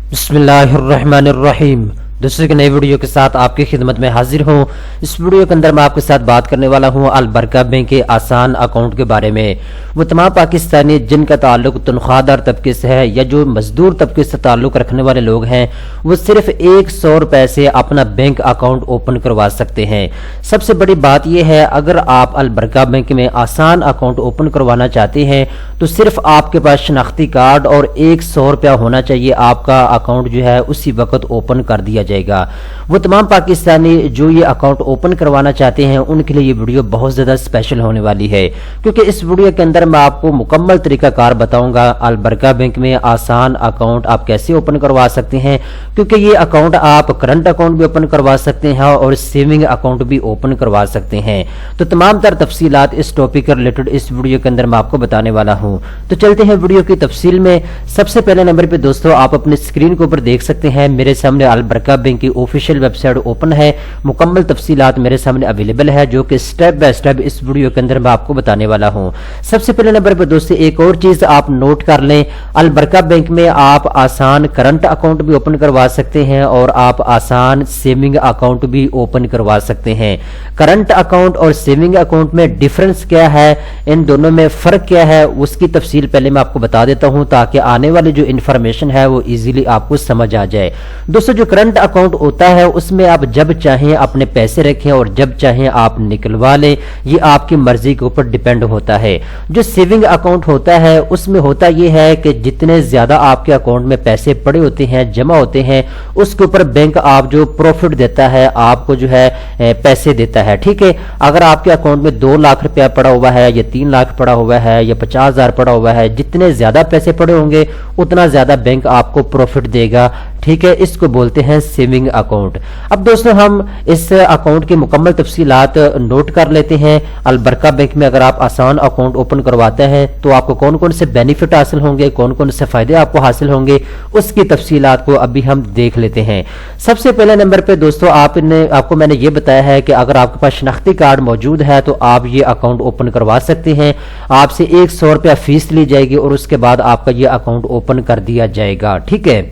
बिस्मिल्लाहिर्रहमानिर्रहीम। दोस्तों की नई वीडियो के साथ आपकी खिदमत में हाजिर हूँ। इस वीडियो के अंदर मैं आपके साथ बात करने वाला हूँ अलबरका बैंक के आसान अकाउंट के बारे में। वो तमाम पाकिस्तानी जिनका ताल्लुक तनख्वाहदार तबके से है या जो मजदूर तबके से ताल्लुक रखने वाले लोग हैं, वो सिर्फ 100 रुपए से अपना बैंक अकाउंट ओपन करवा सकते हैं। सबसे बड़ी बात यह है, अगर आप अलबरका बैंक में आसान अकाउंट ओपन करवाना चाहते हैं तो सिर्फ आपके पास शनाख्ती कार्ड और 100 रुपया होना चाहिए। आपका अकाउंट जो है उसी वक्त ओपन कर दिया जाएगा। वो तमाम पाकिस्तानी जो ये अकाउंट ओपन करवाना चाहते हैं उनके लिए ये वीडियो बहुत ज्यादा स्पेशल होने वाली है, क्योंकि इस वीडियो के अंदर मैं आपको मुकम्मल तरीकाकार बताऊंगा अलबरका बैंक में आसान अकाउंट आप कैसे ओपन करवा सकते हैं। क्योंकि ये अकाउंट आप करंट अकाउंट भी ओपन करवा सकते हैं और सेविंग अकाउंट भी ओपन करवा सकते हैं। तो तमाम तर तफसीलात इस टॉपिक के रिलेटेड इस वीडियो के अंदर मैं आपको बताने वाला हूं। तो चलते हैं वीडियो की तफसील में। सबसे पहले नंबर पे दोस्तों आप अपने स्क्रीन के ऊपर देख सकते हैं, मेरे सामने अलबरका बैंक की ऑफिशियल वेबसाइट ओपन है। मुकम्मल तफसीलात मेरे सामने अवेलेबल है, जो कि स्टेप बाय स्टेप इस वीडियो के अंदर मैं आपको बताने वाला हूं। सबसे पहले नंबर पर दोस्तों एक और चीज आप नोट कर लें, अलबरका बैंक में आप आसान करंट अकाउंट भी ओपन करवा सकते हैं और आप आसान सेविंग अकाउंट भी ओपन करवा सकते हैं। करंट अकाउंट और सेविंग अकाउंट में डिफरेंस क्या है, इन दोनों में फर्क क्या है, उसकी तफसील पहले मैं आपको बता देता हूं ताकि आने वाली जो इंफॉर्मेशन है वो इजीली आपको समझ आ जाए। दोस्तों जो करंट अकाउंट होता है उसमें आप जब चाहें अपने पैसे रखें और जब चाहें आप निकलवा लें, ये आपकी मर्जी के ऊपर डिपेंड होता है। जो सेविंग अकाउंट होता है उसमें होता यह है कि जितने ज्यादा आपके अकाउंट में पैसे पड़े होते हैं, जमा होते हैं, उसके ऊपर बैंक आप जो प्रॉफिट देता है, आपको जो है पैसे देता है। ठीक है, अगर आपके अकाउंट में 2 लाख रुपया पड़ा हुआ है या 3 लाख पड़ा हुआ है या 50,000 पड़ा हुआ है, जितने ज्यादा पैसे पड़े होंगे उतना ज्यादा बैंक आपको प्रॉफिट देगा। ठीक है, इसको बोलते हैं सेविंग अकाउंट। अब दोस्तों हम इस अकाउंट की मुकम्मल तफसीलात नोट कर लेते हैं। अलबरका बैंक में अगर आप आसान अकाउंट ओपन करवाते हैं तो आपको कौन कौन से बेनिफिट हासिल होंगे, कौन कौन से फायदे आपको हासिल होंगे, उसकी तफसीलात को अभी हम देख लेते हैं। सबसे पहले नंबर पे दोस्तों आपको मैंने ये बताया है कि अगर आपके पास शनाख्ती कार्ड मौजूद है तो आप ये अकाउंट ओपन करवा सकते हैं। आपसे 100 रुपया फीस ली जाएगी और उसके बाद आपका ये अकाउंट ओपन कर दिया जाएगा। ठीक है,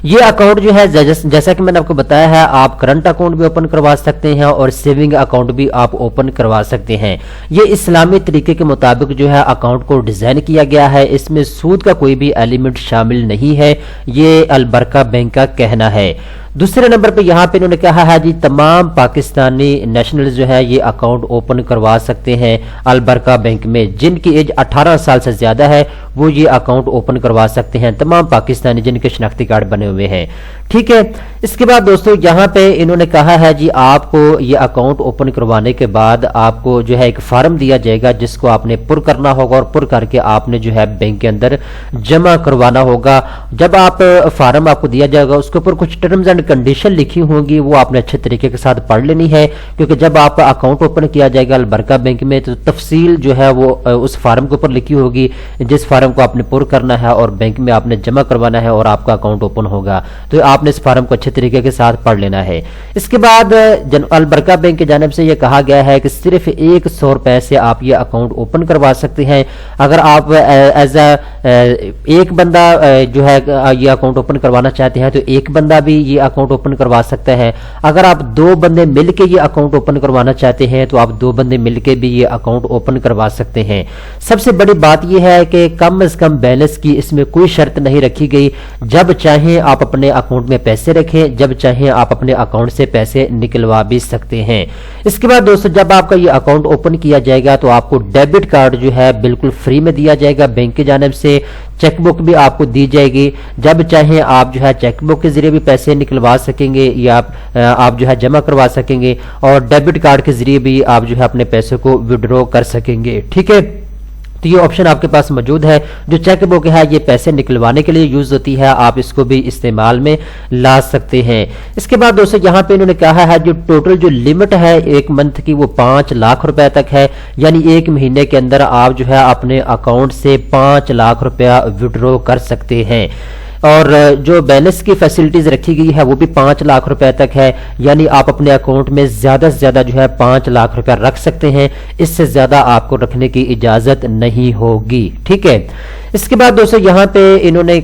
ये अकाउंट जो है जैसा कि मैंने आपको बताया है, आप करंट अकाउंट भी ओपन करवा सकते हैं और सेविंग अकाउंट भी आप ओपन करवा सकते हैं। ये इस्लामी तरीके के मुताबिक जो है अकाउंट को डिजाइन किया गया है। इसमें सूद का कोई भी एलिमेंट शामिल नहीं है, ये अलबरका बैंक का कहना है। दूसरे नंबर पे यहाँ पे इन्होंने कहा है जी तमाम पाकिस्तानी नेशनल जो है ये अकाउंट ओपन करवा सकते हैं अलबरका बैंक में। जिनकी एज 18 साल से ज्यादा है वो ये अकाउंट ओपन करवा सकते हैं, तमाम पाकिस्तानी जिनके शनाख्ती कार्ड बने हुए हैं। ठीक है, इसके बाद दोस्तों यहाँ पे इन्होंने कहा है जी आपको ये अकाउंट ओपन करवाने के बाद आपको जो है एक फॉर्म दिया जाएगा जिसको आपने पुर करना होगा और पुर करके आपने जो है बैंक के अंदर जमा करवाना होगा। जब आप फॉर्म आपको दिया जाएगा उसके ऊपर कुछ टर्म्स एंड कंडीशन लिखी होंगी, वो आपने अच्छे तरीके के साथ पढ़ लेनी है, क्योंकि जब आपका अकाउंट ओपन किया जाएगा अलबरका बैंक में तो तफसील जो है वो उस फॉर्म के ऊपर लिखी होगी, जिस फॉर्म को आपने पुर करना है और बैंक में आपने जमा करवाना है और आपका अकाउंट ओपन होगा। तो आपने इस फॉर्म को अच्छे तरीके के साथ पढ़ लेना है। इसके बाद अलबरका बैंक की जानिब से यह कहा गया है कि सिर्फ 100 रुपए से आप ये अकाउंट ओपन करवा सकते हैं। अगर आप एज एक बंदा जो है ये अकाउंट ओपन करवाना चाहते हैं तो एक बंदा भी ये अकाउंट ओपन करवा सकता है। अगर आप 2 बंदे मिलके ये अकाउंट ओपन करवाना चाहते हैं तो आप 2 बंदे मिलके भी ये अकाउंट ओपन करवा सकते हैं। सबसे बड़ी बात यह है कि कम से कम बैलेंस की इसमें कोई शर्त नहीं रखी गई। जब चाहें आप अपने अकाउंट में पैसे रखें, जब चाहें आप अपने अकाउंट से पैसे निकलवा भी सकते हैं। इसके बाद दोस्तों जब आपका ये अकाउंट ओपन किया जाएगा तो आपको डेबिट कार्ड जो है बिल्कुल फ्री में दिया जाएगा बैंक की जानिब से। चेकबुक भी आपको दी जाएगी, जब चाहें आप जो है चेकबुक के जरिए भी पैसे निकलवा सकेंगे या आप जो है जमा करवा सकेंगे और डेबिट कार्ड के जरिए भी आप जो है अपने पैसे को विड्रॉ कर सकेंगे। ठीक है, तो ये ऑप्शन आपके पास मौजूद है। जो चेकबुक है ये पैसे निकलवाने के लिए यूज होती है, आप इसको भी इस्तेमाल में ला सकते हैं। इसके बाद दोस्तों यहाँ पे इन्होंने कहा है जो टोटल जो लिमिट है एक मंथ की वो 5 लाख रुपए तक है, यानी एक महीने के अंदर आप जो है अपने अकाउंट से 5 लाख रुपया विड्रॉ कर सकते हैं। اور جو بیلنس کی فیسلٹیز رکھی گئی ہے وہ بھی 5 لاکھ روپے تک ہے، یعنی آپ اپنے اکاؤنٹ میں زیادہ سے زیادہ جو ہے 5 لاکھ روپے رکھ سکتے ہیں، اس سے زیادہ آپ کو رکھنے کی اجازت نہیں ہوگی، ٹھیک ہے۔ اس کے بعد دوستو یہاں پہ انہوں نے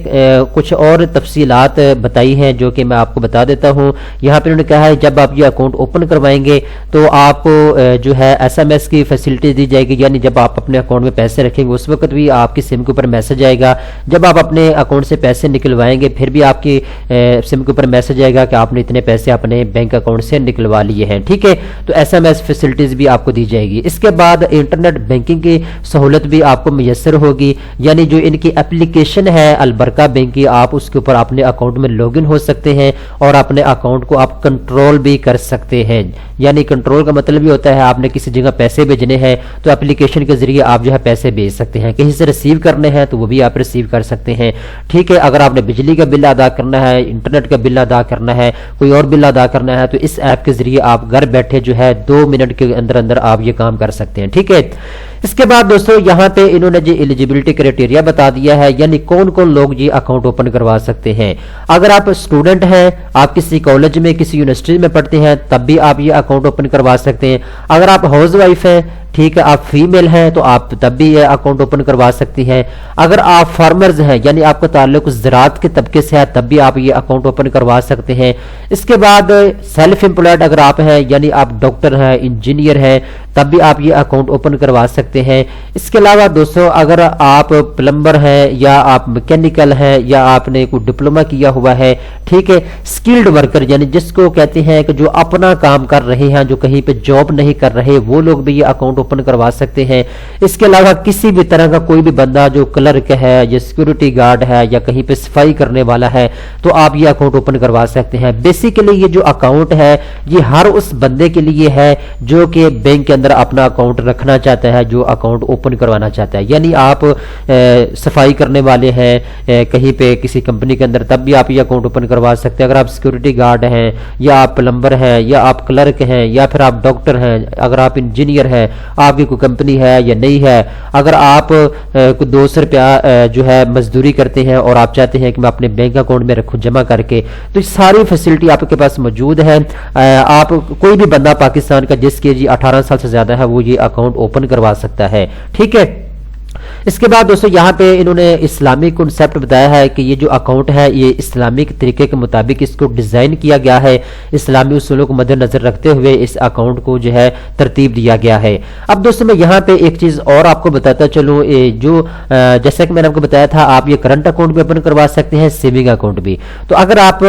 کچھ اور تفصیلات بتائی ہیں جو کہ میں آپ کو بتا دیتا ہوں۔ یہاں پہ انہوں نے کہا ہے جب آپ یہ اکاؤنٹ اوپن کروائیں گے تو آپ کو جو ہے SMS کی فیسلٹی دی جائے گی، یعنی جب آپ اپنے اکاؤنٹ میں پیسے رکھیں گے اس وقت بھی آپ کی سم کے اوپر میسج آئے گا، جب آپ اپنے اکاؤنٹ سے پیسے نکلوائیں گے پھر بھی آپ کی سم کے اوپر میسج آئے گا کہ آپ نے اتنے پیسے اپنے بینک اکاؤنٹ سے نکلوا لیے ہیں، ٹھیک ہے۔ تو SMS فیسلٹیز بھی آپ کو دی جائے گی۔ اس کے بعد انٹرنیٹ بینکنگ کی سہولت بھی آپ کو میسر ہوگی، یعنی جو ان کی اپلیکیشن ہے البرکہ بینک کی، آپ اس کے اوپر اپنے اکاؤنٹ میں لاگ ان ہو سکتے ہیں اور اپنے اکاؤنٹ کو آپ کنٹرول بھی کر سکتے ہیں۔ یعنی کنٹرول کا مطلب یہ ہوتا ہے آپ نے کسی جگہ پیسے بھیجنے ہیں تو اپلیکیشن کے ذریعے آپ جو ہے پیسے بھیج سکتے ہیں، کہیں سے ریسیو کرنے ہیں تو وہ بھی آپ ریسیو کر سکتے ہیں، ٹھیک ہے۔ اگر آپ نے بجلی کا بل ادا کرنا ہے، انٹرنیٹ کا بل ادا کرنا ہے، کوئی اور بل ادا کرنا ہے تو اس ایپ کے ذریعے آپ گھر بیٹھے جو ہے 2 منٹ کے اندر اندر آپ یہ کام کر سکتے ہیں، ٹھیک ہے۔ اس کے بعد دوستو یہاں پہ انہوں نے جو ایلیجیبلٹی کرائٹیریا بتا دیا ہے، یعنی کون کون لوگ یہ اکاؤنٹ اوپن کروا سکتے ہیں۔ اگر آپ اسٹوڈنٹ ہیں، آپ کسی کالج میں کسی یونیورسٹی میں پڑھتے ہیں تب بھی آپ یہ اکاؤنٹ اوپن کروا سکتے ہیں۔ اگر آپ ہاؤس وائف ہیں، ٹھیک ہے، آپ فیمیل ہیں تو آپ تب بھی یہ اکاؤنٹ اوپن کروا سکتی ہیں۔ اگر آپ فارمرز ہیں یعنی آپ کا تعلق زراعت کے طبقے سے ہے تب بھی آپ یہ اکاؤنٹ اوپن کروا سکتے ہیں۔ اس کے بعد سیلف امپلائڈ اگر آپ ہیں یعنی آپ ڈاکٹر ہیں، انجینئر ہیں تب بھی آپ یہ اکاؤنٹ اوپن کروا سکتے ہیں۔ اس کے علاوہ دوستو اگر آپ پلمبر ہیں یا آپ میکینیکل ہیں یا آپ نے کوئی ڈپلومہ کیا ہوا ہے، ٹھیک ہے، سکلڈ ورکر یعنی جس کو کہتے ہیں کہ جو اپنا کام کر رہے ہیں، جو کہیں پہ جاب نہیں کر رہے، وہ لوگ بھی یہ اکاؤنٹ اوپن کروا سکتے ہیں۔ اس کے علاوہ کسی بھی طرح کا کوئی بھی بندہ جو کلرک ہے یا سیکورٹی گارڈ ہے یا کہیں پہ صفائی کرنے والا ہے تو آپ یہ اکاؤنٹ اوپن کروا سکتے ہیں۔ بیسیکلی یہ جو اکاؤنٹ ہے یہ ہر اس بندے کے لیے ہے جو کہ بینک کے اندر اپنا اکاؤنٹ رکھنا چاہتا ہے، جو اکاؤنٹ اوپن کروانا چاہتا ہے۔ یعنی آپ صفائی کرنے والے ہیں کہیں پہ کسی کمپنی کے اندر تب بھی آپ یہ اکاؤنٹ اوپن کروا سکتے ہیں۔ اگر آپ سیکورٹی گارڈ ہیں یا آپ پلمبر ہیں یا آپ کلرک ہیں یا پھر آپ ڈاکٹر ہیں، اگر آپ انجینئر ہیں، آپ کی کوئی کمپنی ہے یا نہیں ہے، اگر آپ کوئی 200 روپیہ جو ہے مزدوری کرتے ہیں اور آپ چاہتے ہیں کہ میں اپنے بینک اکاؤنٹ میں رکھوں جمع کر کے، تو یہ ساری فیسلٹی آپ کے پاس موجود ہے۔ آپ کوئی بھی بندہ پاکستان کا جس کی ایج 18 سال سے زیادہ ہے وہ یہ اکاؤنٹ اوپن کروا سکتا ہے، ٹھیک ہے۔ اس کے بعد دوستو یہاں پہ انہوں نے اسلامی کنسیپٹ بتایا ہے کہ یہ جو اکاؤنٹ ہے یہ اسلامی طریقے کے مطابق اس کو ڈیزائن کیا گیا ہے، اسلامی اصولوں کو مد نظر رکھتے ہوئے اس اکاؤنٹ کو جو ہے ترتیب دیا گیا ہے۔ اب دوستو میں یہاں پہ ایک چیز اور آپ کو بتاتا چلوں، جو جیسا کہ میں نے آپ کو بتایا تھا آپ یہ کرنٹ اکاؤنٹ بھی اوپن کروا سکتے ہیں، سیونگ اکاؤنٹ بھی۔ تو اگر آپ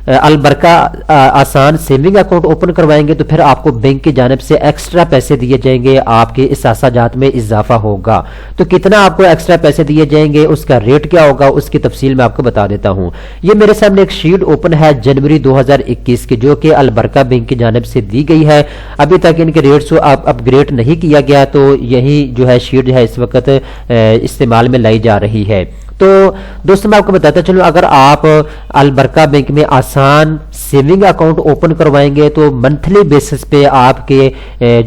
البرکہ آسان سیونگ اکاؤنٹ اوپن کروائیں گے تو پھر آپ کو بینک کی جانب سے ایکسٹرا پیسے دیے جائیں گے، آپ کے اثاثہ جات میں اضافہ ہوگا۔ تو کتنا آپ کو ایکسٹرا پیسے دیے جائیں گے، اس کا ریٹ کیا ہوگا، اس کی تفصیل میں آپ کو بتا دیتا ہوں۔ یہ میرے سامنے ایک شیٹ اوپن ہے جنوری 2021 کی، جو کہ البرکہ بینک کی جانب سے دی گئی ہے۔ ابھی تک ان کے ریٹس کو اپ گریڈ نہیں کیا گیا، تو یہی جو ہے شیٹ جو ہے اس وقت استعمال میں لائی جا رہی ہے۔ تو دوستوں میں آپ کو بتاتا چلوں، اگر آپ البرکہ بینک میں آسان سیونگ اکاؤنٹ اوپن کروائیں گے تو منتھلی بیسس پہ آپ کے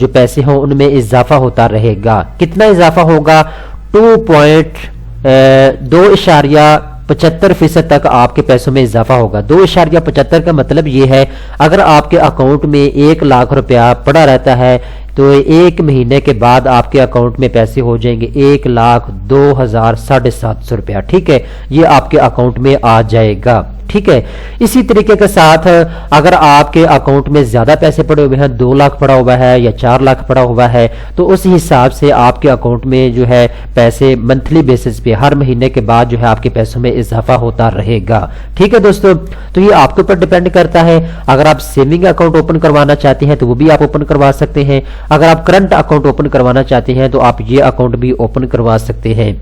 جو پیسے ہوں ان میں اضافہ ہوتا رہے گا۔ کتنا اضافہ ہوگا؟ 2.75% تک آپ کے پیسوں میں اضافہ ہوگا۔ 2.75 کا مطلب یہ ہے اگر آپ کے اکاؤنٹ میں 1 لاکھ روپیہ پڑا رہتا ہے تو 1 مہینے کے بعد آپ کے اکاؤنٹ میں پیسے ہو جائیں گے 1,02,750 روپیہ، ٹھیک ہے، یہ آپ کے اکاؤنٹ میں آ جائے گا، ٹھیک ہے۔ اسی طریقے کے ساتھ اگر آپ کے اکاؤنٹ میں زیادہ پیسے پڑے ہوئے ہیں، 2 لاکھ پڑا ہوا ہے یا 4 لاکھ پڑا ہوا ہے، تو اس حساب سے آپ کے اکاؤنٹ میں جو ہے پیسے منتھلی بیسس پہ ہر مہینے کے بعد جو ہے آپ کے پیسوں میں اضافہ ہوتا رہے گا، ٹھیک ہے دوستو۔ تو یہ آپ کے اوپر ڈیپینڈ کرتا ہے، اگر آپ سیونگ اکاؤنٹ اوپن کروانا چاہتے ہیں تو وہ بھی آپ اوپن کروا سکتے ہیں، اگر آپ کرنٹ اکاؤنٹ اوپن کروانا چاہتے ہیں تو آپ یہ اکاؤنٹ بھی اوپن کروا سکتے ہیں۔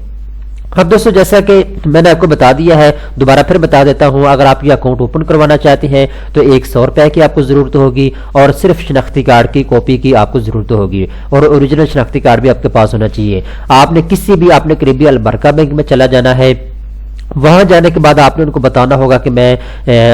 اب دوستو جیسا کہ میں نے آپ کو بتا دیا ہے، دوبارہ پھر بتا دیتا ہوں، اگر آپ یہ اکاؤنٹ اوپن کروانا چاہتے ہیں تو 100 روپے کی آپ کو ضرورت ہوگی اور صرف شناختی کارڈ کی کاپی کی آپ کو ضرورت ہوگی، اور اوریجنل شناختی کارڈ بھی آپ کے پاس ہونا چاہیے۔ آپ نے کسی بھی اپنے قریبی البرکہ بینک میں چلا جانا ہے، वहां जाने के बाद आपने उनको बताना होगा कि मैं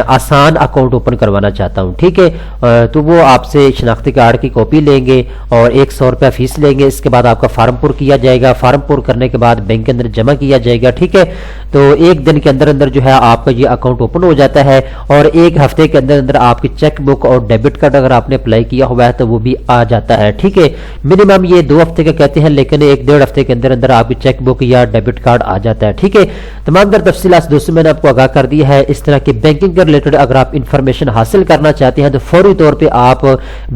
आसान अकाउंट ओपन करवाना चाहता हूं, ठीक है। तो वो आपसे शनाख्ती कार्ड की कॉपी लेंगे और 100 रुपया फीस लेंगे। इसके बाद आपका फार्म पुर किया जाएगा, फार्म पुर करने के बाद बैंक के अंदर जमा किया जाएगा, ठीक है। तो एक दिन के अंदर अंदर जो है आपका ये अकाउंट ओपन हो जाता है और एक हफ्ते के अंदर अंदर आपकी चेक बुक और डेबिट कार्ड अगर आपने अप्लाई किया हुआ है तो वो भी आ जाता है, ठीक है। मिनिमम ये 2 हफ्ते का कहते हैं, लेकिन 1-1.5 हफ्ते के अंदर अंदर आपकी चेक बुक या डेबिट कार्ड आ जाता है, ठीक है। तमाम तफसीलात दोस्तों मैंने आपको आगाह कर दिया है। इस तरह की बैंकिंग के रिलेटेड अगर आप इंफॉर्मेशन हासिल करना चाहते हैं तो फौरी तौर पे आप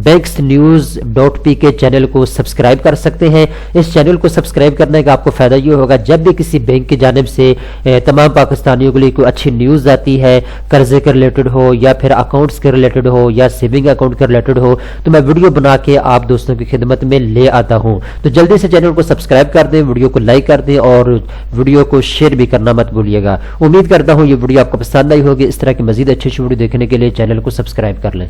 banksnews.p के चैनल को सब्सक्राइब कर सकते हैं। इस चैनल को सब्सक्राइब करने का आपको फायदा ये होगा, जब भी किसी बैंक की जानिब से तमाम पाकिस्तानियों के लिए कोई अच्छी न्यूज़ आती है, कर्जे के रिलेटेड हो या फिर अकाउंट्स के रिलेटेड हो या सेविंग अकाउंट के रिलेटेड हो, तो मैं वीडियो बना के आप दोस्तों की खिदमत में ले आता हूँ। तो जल्दी से चैनल को सब्सक्राइब कर दें, वीडियो को लाइक कर दें और वीडियो को शेयर भी करना मत भूलिएगा। उम्मीद करता हूँ ये वीडियो आपको पसंद आई होगी। इस तरह की मजीद अच्छी वीडियो देखने के लिए चैनल को सब्सक्राइब कर लें।